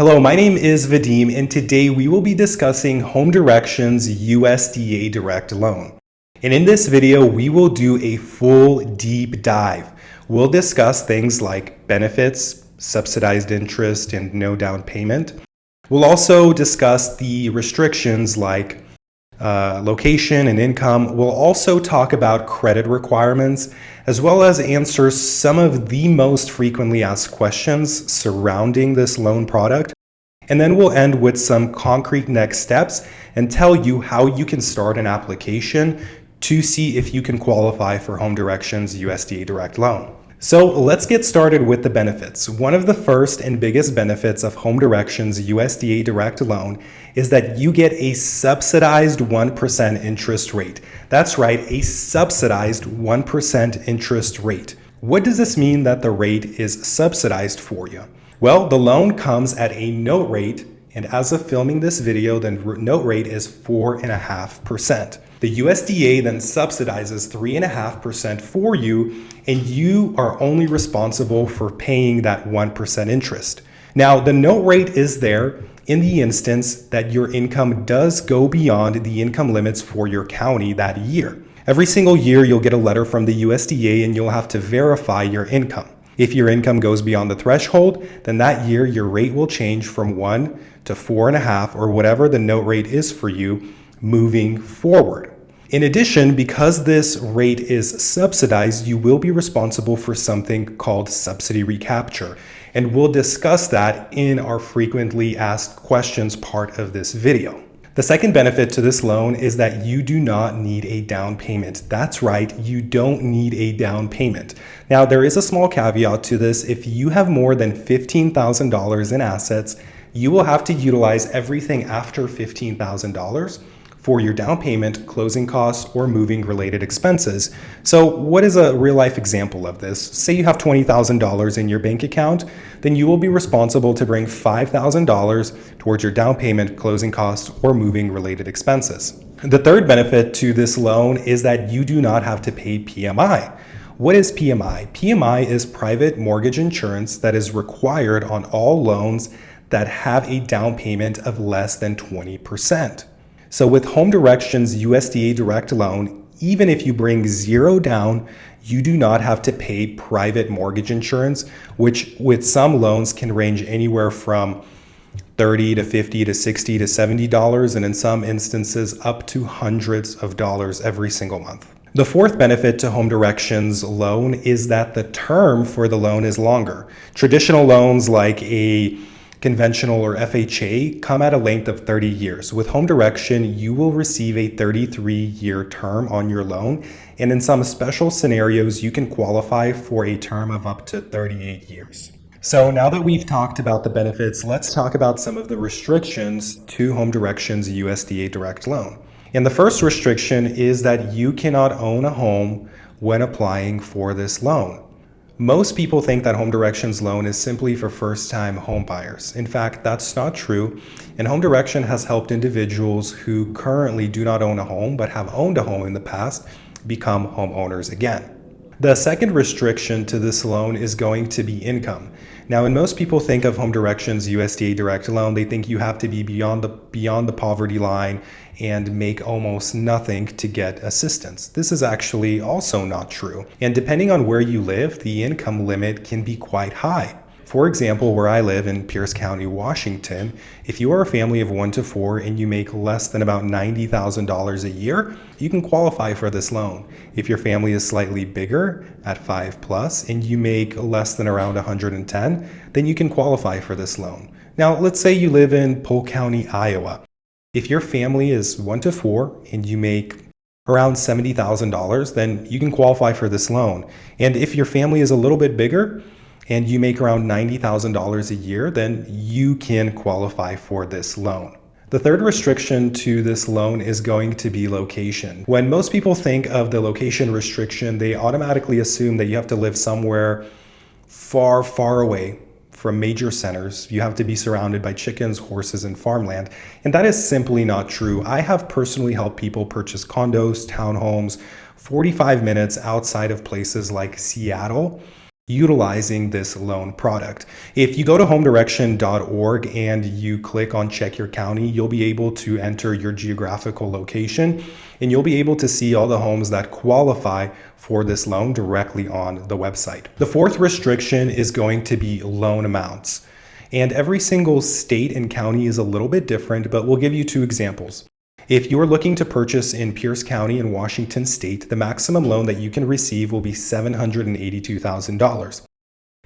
Hello, my name is Vadim, and today we will be discussing Home Direction's USDA Direct Loan. And in this video, we will do a full deep dive. We'll discuss things like benefits, subsidized interest, and no down payment. We'll also discuss the restrictions like location and income. We'll also talk about credit requirements, as well as answer some of the most frequently asked questions surrounding this loan product. And then we'll end with some concrete next steps and tell you how you can start an application to see if you can qualify for Home Direction's USDA Direct Loan. So let's get started with the benefits. One of the first and biggest benefits of Home Direction's USDA Direct Loan is that you get a subsidized 1% interest rate. That's right, a subsidized 1% interest rate. What does this mean that the rate is subsidized for you? Well, the loan comes at a note rate, and as of filming this video, the note rate is 4.5%. The USDA then subsidizes 3.5% for you, and you are only responsible for paying that 1% interest. Now, the note rate is there in the instance that your income does go beyond the income limits for your county that year. Every single year, you'll get a letter from the USDA and you'll have to verify your income. If your income goes beyond the threshold, then that year your rate will change from 1 to 4.5 or whatever the note rate is for you moving forward. In addition, because this rate is subsidized, you will be responsible for something called subsidy recapture. And we'll discuss that in our frequently asked questions part of this video. The second benefit to this loan is that you do not need a down payment. That's right, you don't need a down payment. Now, there is a small caveat to this. If you have more than $15,000 in assets, you will have to utilize everything after $15,000 for your down payment, closing costs, or moving related expenses. So what is a real life example of this? Say you have $20,000 in your bank account, then you will be responsible to bring $5,000 towards your down payment, closing costs, or moving related expenses. The third benefit to this loan is that you do not have to pay PMI. What is PMI? PMI is private mortgage insurance that is required on all loans that have a down payment of less than 20%. So with Home Direction's USDA Direct Loan, even if you bring zero down, you do not have to pay private mortgage insurance, which with some loans can range anywhere from $30 to $50 to $60 to $70, and in some instances up to hundreds of dollars every single month. The fourth benefit to Home Direction's loan is that the term for the loan is longer. Traditional loans like a conventional or FHA come at a length of 30 years. With Home Direction, you will receive a 33-year term on your loan, and in some special scenarios, you can qualify for a term of up to 38 years. So now that we've talked about the benefits, let's talk about some of the restrictions to Home Direction's USDA Direct Loan. And the first restriction is that you cannot own a home when applying for this loan. Most people think that Home Direction's loan is simply for first-time home buyers. In fact, that's not true, and Home Direction has helped individuals who currently do not own a home but have owned a home in the past become homeowners again. The second restriction to this loan is going to be income. Now, when most people think of Home Direction's USDA Direct Loan, they think you have to be beyond the poverty line and make almost nothing to get assistance. This is actually also not true. And depending on where you live, the income limit can be quite high. For example, where I live in Pierce County, Washington, if you are a family of 1 to 4 and you make less than about $90,000 a year, you can qualify for this loan. If your family is slightly bigger at 5+ and you make less than around 110, then you can qualify for this loan. Now, let's say you live in Polk County, Iowa. If your family is 1 to 4 and you make around $70,000, then you can qualify for this loan. And if your family is a little bit bigger and you make around $90,000 a year, then you can qualify for this loan. The third restriction to this loan is going to be location. When most people think of the location restriction, they automatically assume that you have to live somewhere far, far away from major centers. You have to be surrounded by chickens, horses, and farmland. And that is simply not true. I have personally helped people purchase condos, townhomes, 45 minutes outside of places like Seattle utilizing this loan product. If you go to homedirection.org and you click on check your county, you'll be able to enter your geographical location and you'll be able to see all the homes that qualify for this loan directly on the website. The fourth restriction is going to be loan amounts. And every single state and county is a little bit different, but we'll give you two examples. If you're looking to purchase in Pierce County in Washington State, the maximum loan that you can receive will be $782,000.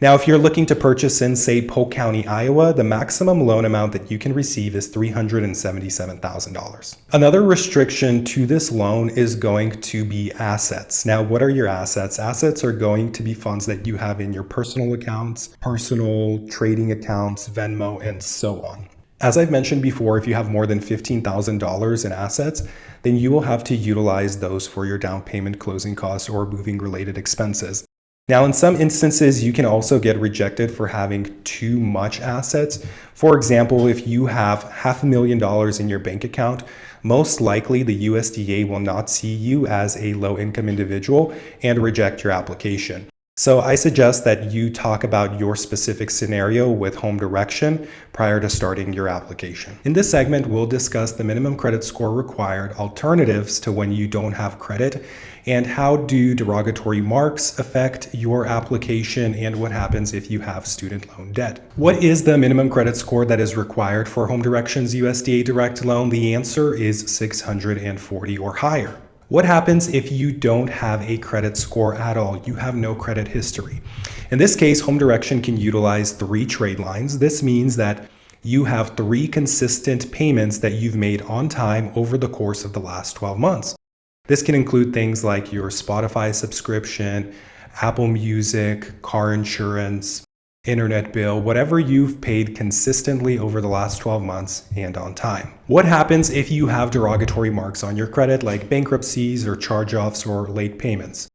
Now, if you're looking to purchase in, say, Polk County, Iowa, the maximum loan amount that you can receive is $377,000. Another restriction to this loan is going to be assets. Now, what are your assets? Assets are going to be funds that you have in your personal accounts, personal trading accounts, Venmo, and so on. As I've mentioned before, if you have more than $15,000 in assets, then you will have to utilize those for your down payment, closing costs, or moving related expenses. Now, in some instances, you can also get rejected for having too much assets. For example, if you have $500,000 in your bank account, most likely the USDA will not see you as a low-income individual and reject your application. So I suggest that you talk about your specific scenario with Home Direction prior to starting your application. In this segment, we'll discuss the minimum credit score required, alternatives to when you don't have credit, and how do derogatory marks affect your application, and what happens if you have student loan debt. What is the minimum credit score that is required for Home Direction's USDA Direct Loan? The answer is 640 or higher. What happens if you don't have a credit score at all? You have no credit history. In this case, Home Direction can utilize 3 trade lines. This means that you have 3 consistent payments that you've made on time over the course of the last 12 months. This can include things like your Spotify subscription, Apple Music, car insurance, internet bill, whatever you've paid consistently over the last 12 months and on time. What happens if you have derogatory marks on your credit, like bankruptcies or charge-offs or late payments?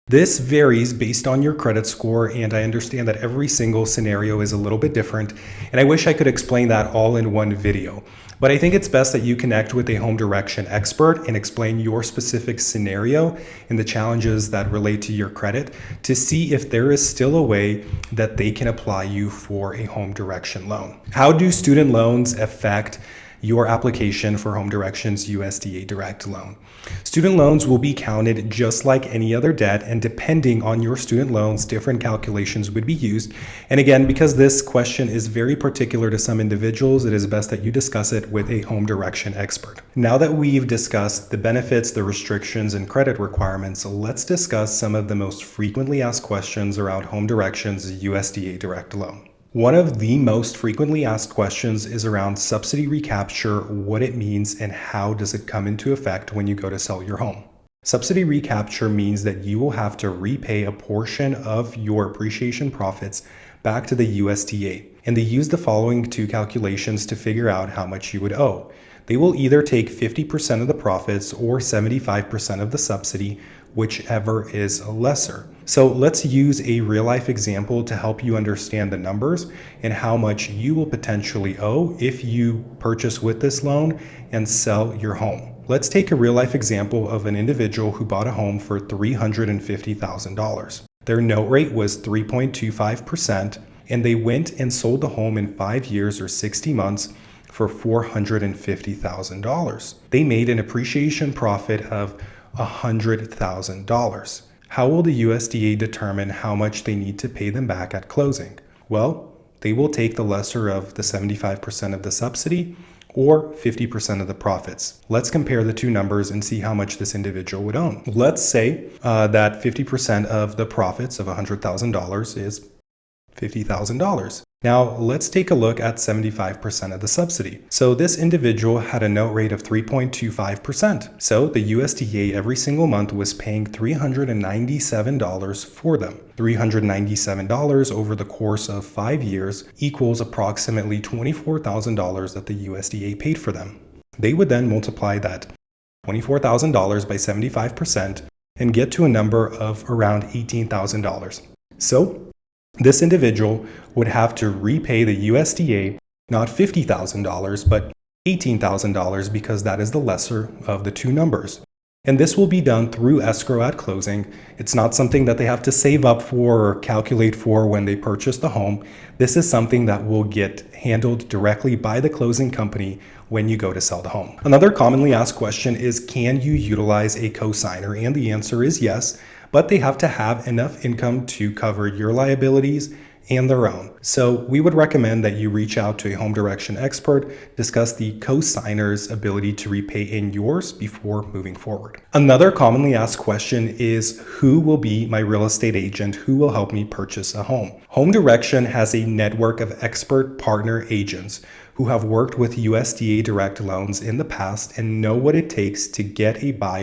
This varies based on your credit score, and I understand that every single scenario is a little bit different, and I wish I could explain that all in one video. But I think it's best that you connect with a Home Direction expert and explain your specific scenario and the challenges that relate to your credit to see if there is still a way that they can apply you for a Home Direction loan. How do student loans affect your application for Home Direction's USDA Direct Loan? Student loans will be counted just like any other debt, and depending on your student loans, different calculations would be used. And again, because this question is very particular to some individuals, it is best that you discuss it with a Home Direction expert. Now that we've discussed the benefits, the restrictions, and credit requirements, let's discuss some of the most frequently asked questions around Home Direction's USDA Direct Loan. One of the most frequently asked questions is around subsidy recapture, what it means, and how does it come into effect when you go to sell your home. Subsidy recapture means that you will have to repay a portion of your appreciation profits back to the USDA, and they use the following 2 calculations to figure out how much you would owe. They will either take 50% of the profits or 75% of the subsidy, whichever is lesser. So let's use a real-life example to help you understand the numbers and how much you will potentially owe if you purchase with this loan and sell your home. Let's take a real-life example of an individual who bought a home for $350,000. Their note rate was 3.25%, and they went and sold the home in 5 years or 60 months for $450,000. They made an appreciation profit of $100,000. How will the USDA determine how much they need to pay them back at closing? Well, they will take the lesser of the 75% of the subsidy or 50% of the profits. Let's compare the 2 numbers and see how much this individual would own. Let's say that 50% of the profits of $100,000 is $50,000. Now let's take a look at 75% of the subsidy. So this individual had a note rate of 3.25%. So the USDA every single month was paying $397 for them. $397 over the course of 5 years equals approximately $24,000 that the USDA paid for them. They would then multiply that $24,000 by 75% and get to a number of around $18,000. So this individual would have to repay the USDA not $50,000, but $18,000 because that is the lesser of the 2 numbers. And this will be done through escrow at closing. It's not something that they have to save up for or calculate for when they purchase the home. This is something that will get handled directly by the closing company when you go to sell the home. Another commonly asked question is, can you utilize a cosigner? And the answer is yes, but they have to have enough income to cover your liabilities and their own. So we would recommend that you reach out to a home direction expert, discuss the cosigner's ability to repay in yours before moving forward. Another commonly asked question is, who will be my real estate agent? Who will help me purchase a home? Home Direction has a network of expert partner agents who have worked with USDA Direct Loans in the past and know what it takes to get a buyer